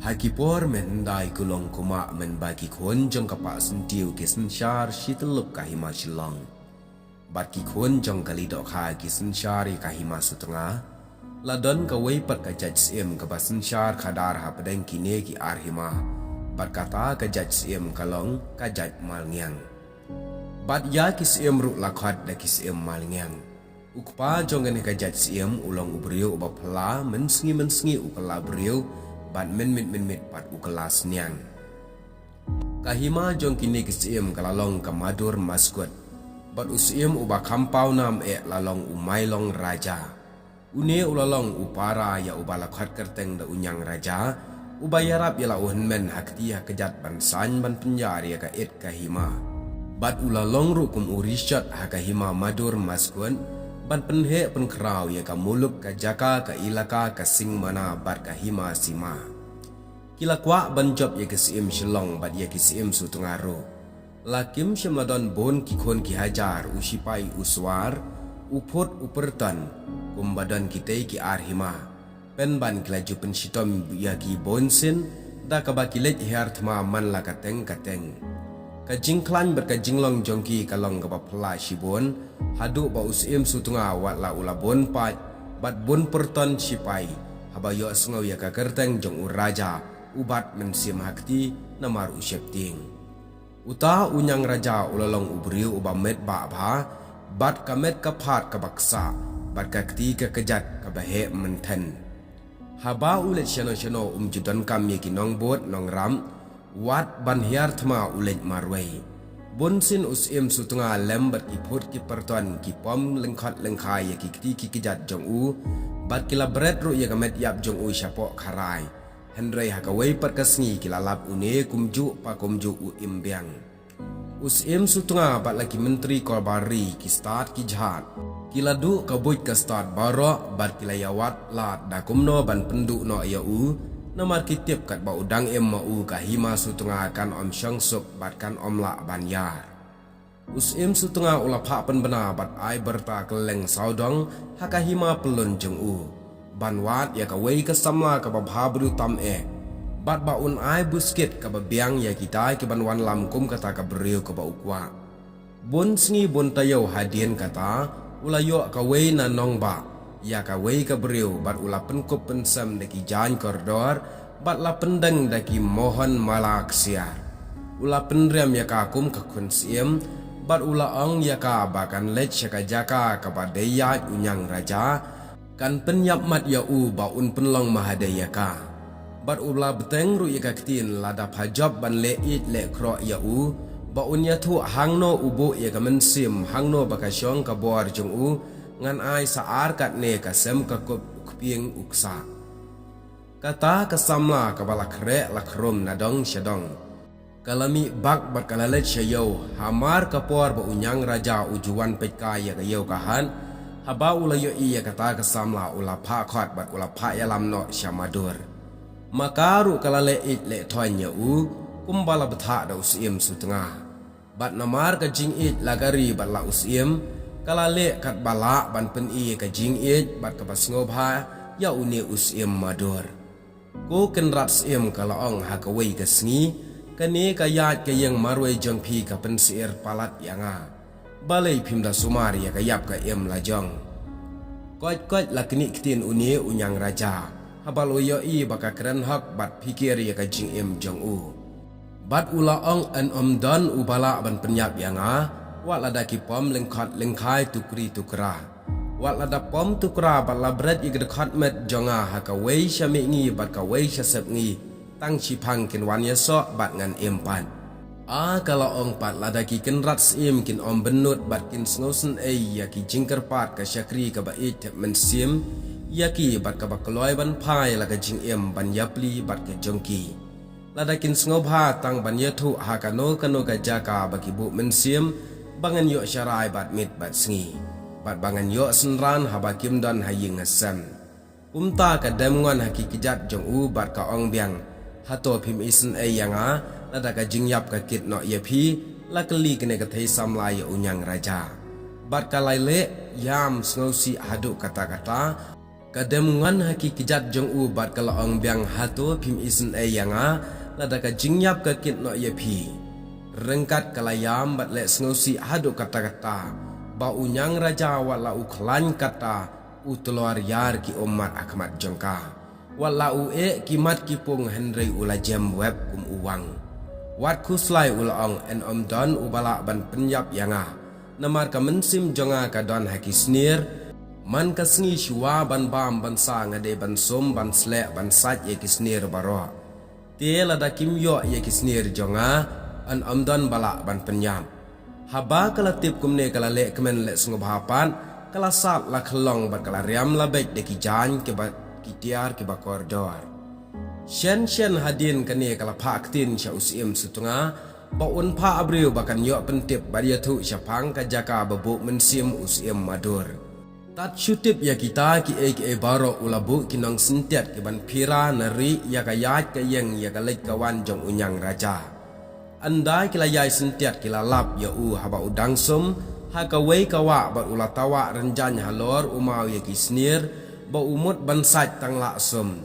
Hakipor men dai kulong kuma men bagi khon jong kapa sentiu ki sensyar shitelup kahima shilong. Bat ki khon jong kali dok ha ki sensyari kahima sutunga. Ladon ka weipat ka jaj sim ka basensyar khadar ha pedeng kine ki arhima. Bat kata ka jaj sim kalong ka jaj malngiang. Bat ya ki sim ru lakhat da ki sim malngiang. Ukpa jong gane ka jaj sim ulong ubriu uba pela mensengi ukala briu. Bat min pat ukelas niang. Kahima jong kini kisiem kalalong kamadur maskut. Bat usiem uba kampau nam lalong umailong raja. Une ulalong upara ya uba lakhat kerteng da unyang raja. Uba yarap yala uhen men hakti kejat ban san ban penjar ya ka et kahima. Bat ulalong rukum urishat hakahima madur maskut. Ban penhe penkrau ya ka muluk ka jaka ka ilaka ka sing mana bat ka hima sima. Kila kwa ban job ya kisim shilong bat ya kisim sutungaro. Lakim shimladon bon kikon ki hajar usipai uswar upot upertan kumbadan kitei ki arhima. Pen ban kilaju penshitom ya ki bonsin da ka bakilet hiartma man la kateng. Ka jingklan berka jinglong jongki kalong ka bapla shibon hadu ba usim sutunga wat la ula bon pat bat bon perton sipai habayo sngau ya ka kerteng jong uraja ubat mensim hakti namar usyepting uta unyang raja ulalong ubriu uba met ba bha bat kamet ka phat ka baksa bat ka kti ka kejat ka bahe menten haba ulet shano judan kam ye ki nong bot nong ram wat ban hiar thma ulet marwei bonsin usim sutunga lembat ki phut ki perton ki pom lengkhat lengkhai ya ki kti ki kejat jong u bat kila bret ru ya kamet yap jong u syapo kharai hendrei hakawei pat kasngi kila lap une kumju pa kumju u imbyang usim sutunga bat laki menteri kolbari ki start ki jhat kila du ka buj ka start baro bat kila yawat lat da kumno ban pendu no ya u namar kitip kat ba udang mau ka hima sutunga kan om syang sup bat kan om la ban yar usim sutunga ula pha pen bena bat ai berta keleng saudong haka hima pelun jeng u ban wat ya ka wei ka samla ka ba bhabru tam bat ba un ai buskit ka ba biang ya kita ki ban wan lam kum kata ka beriu ka ba ukwa bun sngi bun tayo hadien kata ula yo ka wei na nong ba ya ka wei ka beriu bat ula penkup pensam daki jan koridor bat la pendeng daki mohon malak siar ula penrem ya ka kum ka kun siem bat ula ong ya ka bakan lech ka jaka ka ba deya unyang raja kan penyap mat ya u ba un penlong mahadaya ka bat ula beteng ru ya ka ktin ladap hajab ban le it le kro ya u ba un ya thu hangno ubu ya ka mensim hangno bakasyong ka bor jong u ngan ai saar kat ne ka sem ka kupieng uksa kata kasamla ka bala kre la khrom nadong syadong kalami bak bat kalalet syayo hamar ka por ba unyang raja ujuan peka ya ka yau kahan haba ula yo iya kata kasamla ula pha khat bat ula pha yalam no syamadur makaru kalale it le thonya u kumbala betha da usim sutengah bat namar ka jing it lagari bat la usim kalale kat bala ban pen i ka jing it bat ka basngo bha ya uni usim madur ko ken rat sim kalaong ha ka wei ka sngi kane ka yat ka yang marwei jong phi ka pen sir palat yanga balai phimda sumar ya ka yap ka em la jong kot la kni ktin uni unyang raja habal yo i baka kren hak bat pikir ya ka jing em jong u bat ula ong an dan ubala ban penyap yanga wat lada ki pom lengkhat lengkhai tukri tukra wat lada pom tukra bat la bret i gedkhat met jonga ha ka wei syami ngi bat ka wei syasep ngi tang chipang kin wan ya so bat ngan empan kalau ong pat lada ki ken rat sim kin om benut bat kin sngosen ya ki jingker pat ka syakri ka ba it men sim ya ki bat ka ba kloi ban phai la ka jing em ban yapli bat ka jongki lada kin sngoba tang ban yathu ha ka no ka jaka ba ki bu men sim bangan yo syarai bat mit bat sngi bat bangan yo senran haba kim dan haying asam umta ka demngon hakikijat jong u bat ka ong biang hato phim isen yanga lada ka jingyap ka kit no ye phi la kali kene ka thei samlai unyang raja bat ka laile yam sngosi hadu kata Kademungan haki kijat jong u bat kalaong biang hatu pim isen yanga lada ka jingyap ka kit no yepi. Rengkat kalayam bat lek sengosi hadu kata-kata. Ba unyang raja wala u klan kata u telur yar ki umat akmat jongka. Wala u kimat kipung Henry ula jam web kum uwang. Wat kuslai ulaong en don ubala ban penyap yanga. Namar ka mensim jonga ka don haki snir. Man ka sengi shua ban bam ban sa ngade ban som ban slek ban sat ye kisnir baro. Tie lada kim yo ye kisnir jonga an amdan bala ban penyam. Haba kala tip kumne kala lek kemen lek sunggup hapan kala sat la kelong bat kala riam la baik de kijan ke bat kitiar ke bakor dor. Shen hadin kane kala paktin sya usim sutunga ba un pa abriu bakan yo pentip bariatu syapang ka jaka babuk mensim usim madur. Tat syutip ya kita ki baro ulabu kinong sentiat ke ban pira nari ya kayat ke yang ya kalek kawan jong unyang raja. Andai kila yai sentiat kila lap ya haba udang sum ha kawai kawa ba ulatawa renjan halor umau ya kisnir ba umut bansat tang la sum.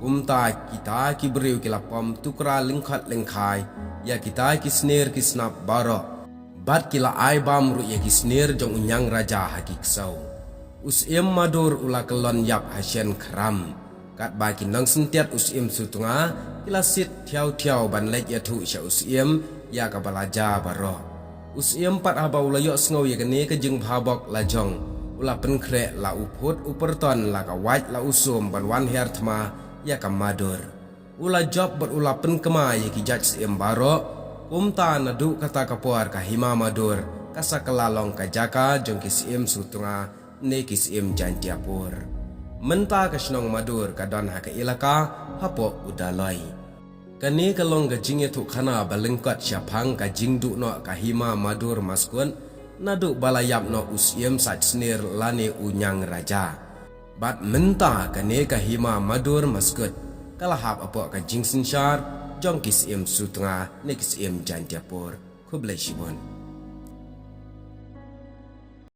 Umta kita ki beriu kila pom tukra lingkhat lengkai ya kita kisnir kisnap baro. Bat kila ai bam ru ya kisnir jong unyang raja hakik sau. Usim madur ula kelon yap hasyen kram. Kat bagi nang sentiat usim sutunga kila sit tiau ban lek ya tu sya usim ya ka balaja baro. Usim pat haba ula yok sngau ya kene ke jeng bhabok la jong. Ula penkrek la uput uperton la ka waj la usum ban wan her thma ya ka madur. Ula job ber ula penkema ya ki jaj usim baro. Umta nadu kata kapuar ka hima madur kasa kelalong ka jaka jong kisim sutunga nekis im jantiapur. Menta kasnong madur kadon haka ilaka hapo udaloi. Kani kalong gajing itu khana balengkat syapang kajing du no kahima madur maskun nadu balayap no usim sat snir lani unyang raja. Bat menta kani kahima madur maskut kalahap apo kajing sinsyar jong kis im sutunga nekis im jantiapur kublai shibun.